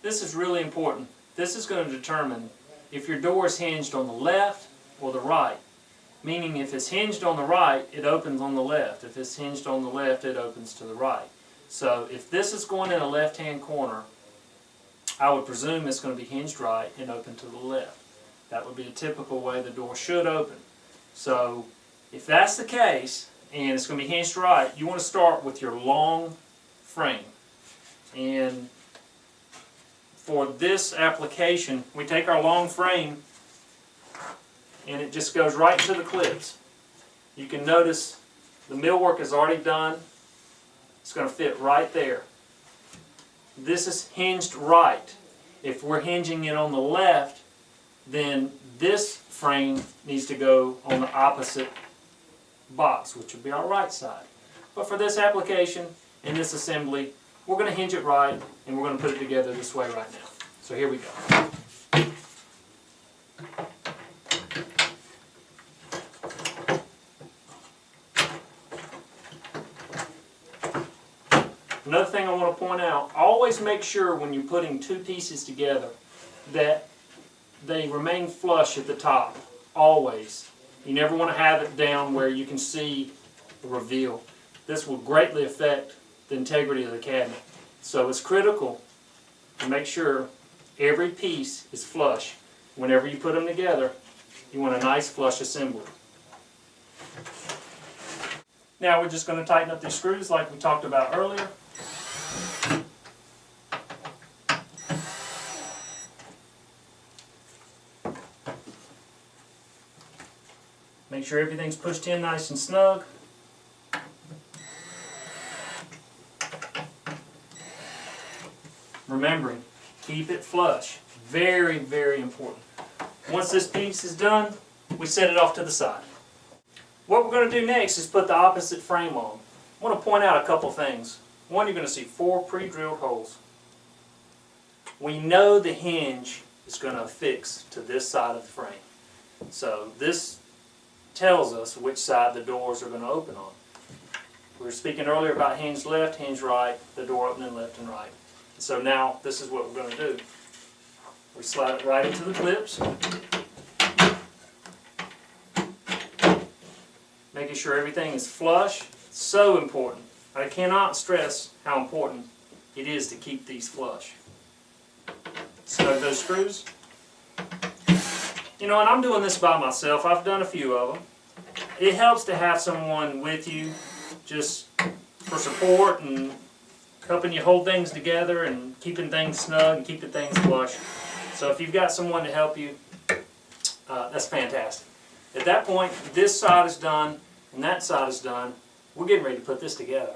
this is really important. This is going to determine if your door is hinged on the left or the right. Meaning if it's hinged on the right, it opens on the left. If it's hinged on the left, it opens to the right. So if this is going in a left-hand corner, I would presume it's going to be hinged right and open to the left. That would be a typical way the door should open. So if that's the case, and it's going to be hinged right, you want to start with your long frame. And for this application, we take our long frame and it just goes right to the clips. You can notice the millwork is already done. It's going to fit right there. This is hinged right. If we're hinging it on the left, then this frame needs to go on the opposite box, which would be our right side. But for this application, in this assembly, we're going to hinge it right, and we're going to put it together this way right now. So here we go. Another thing I want to point out, always make sure when you're putting two pieces together that they remain flush at the top, always. You never want to have it down where you can see the reveal. This will greatly affect the integrity of the cabinet. So it's critical to make sure every piece is flush. Whenever you put them together, you want a nice flush assembly. Now we're just going to tighten up these screws like we talked about earlier. Make sure everything's pushed in nice and snug. Remembering, keep it flush. Very, very important. Once this piece is done, we set it off to the side. What we're going to do next is put the opposite frame on. I want to point out a couple things. One, you're going to see 4 pre-drilled holes. We know the hinge is going to affix to this side of the frame. So this tells us which side the doors are going to open on. We were speaking earlier about hinge left, hinge right, the door opening left and right. So now this is what we're going to do. We slide it right into the clips, making sure everything is flush. So important. I cannot stress how important it is to keep these flush. Snug those screws. You know, and I'm doing this by myself. I've done a few of them. It helps to have someone with you just for support and helping you hold things together and keeping things snug and keeping things flush. So if you've got someone to help you, that's fantastic. At that point, this side is done and that side is done. We're getting ready to put this together.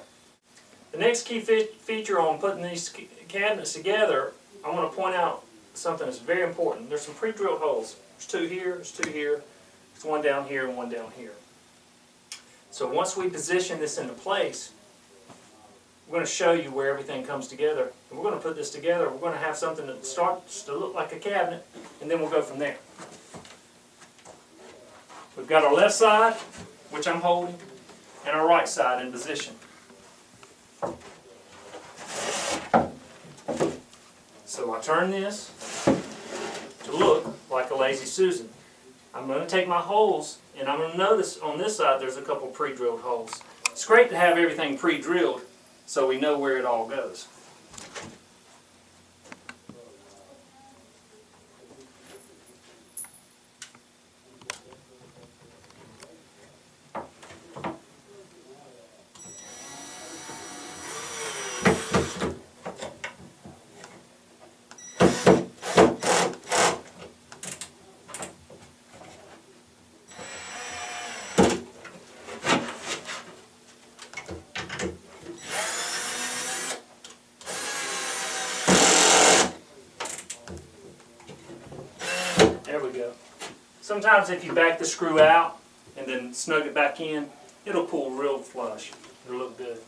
The next key feature on putting these cabinets together, I want to point out something that's very important. There's some pre-drilled holes. There's 2 here, there's 2 here, there's 1 down here and 1 down here. So once we position this into place, we're going to show you where everything comes together. And we're going to put this together. We're going to have something that starts to look like a cabinet, and then we'll go from there. We've got our left side, which I'm holding, and our right side in position. So I turn this to look like a Lazy Susan. I'm going to take my holes and I'm going to notice on this side there's a couple pre-drilled holes. It's great to have everything pre-drilled so we know where it all goes. There we go. Sometimes if you back the screw out and then snug it back in, it'll pull real flush. It'll look good.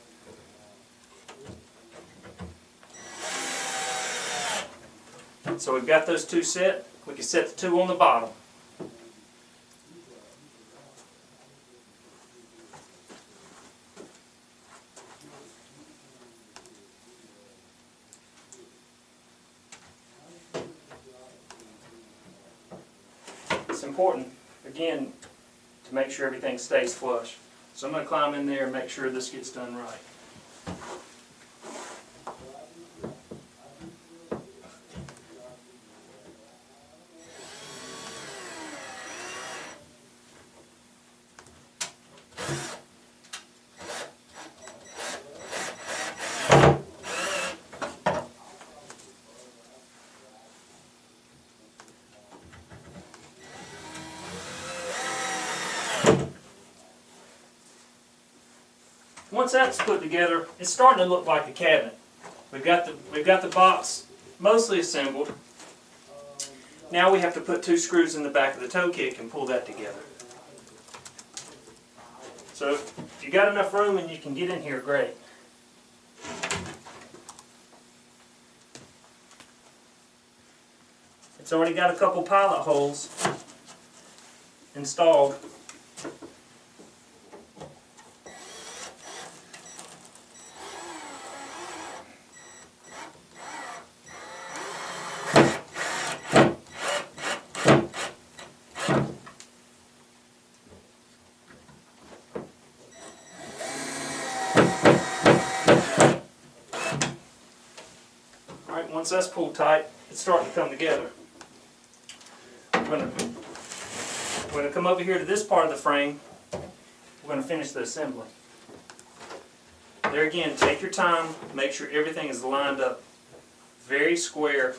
So we've got those 2 set. We can set the 2 on the bottom. it's important, again, to make sure everything stays flush. So I'm going to climb in there and make sure this gets done right. Once that's put together, it's starting to look like a cabinet. We've got the box mostly assembled. Now we have to put 2 screws in the back of the toe kick and pull that together. So if you got enough room and you can get in here, great. It's already got a couple pilot holes installed. Once that's pulled tight, it's starting to come together. We're going to come over here to this part of the frame. We're going to finish the assembly. There again, take your time, make sure everything is lined up very square.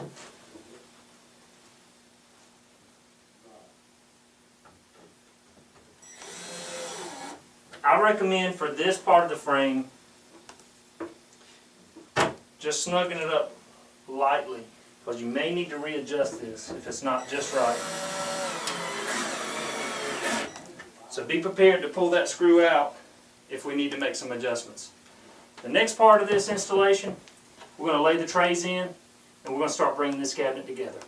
I recommend for this part of the frame just snugging it up lightly, because you may need to readjust this if it's not just right. So be prepared to pull that screw out if we need to make some adjustments. The next part of this installation, we're going to lay the trays in and we're going to start bringing this cabinet together.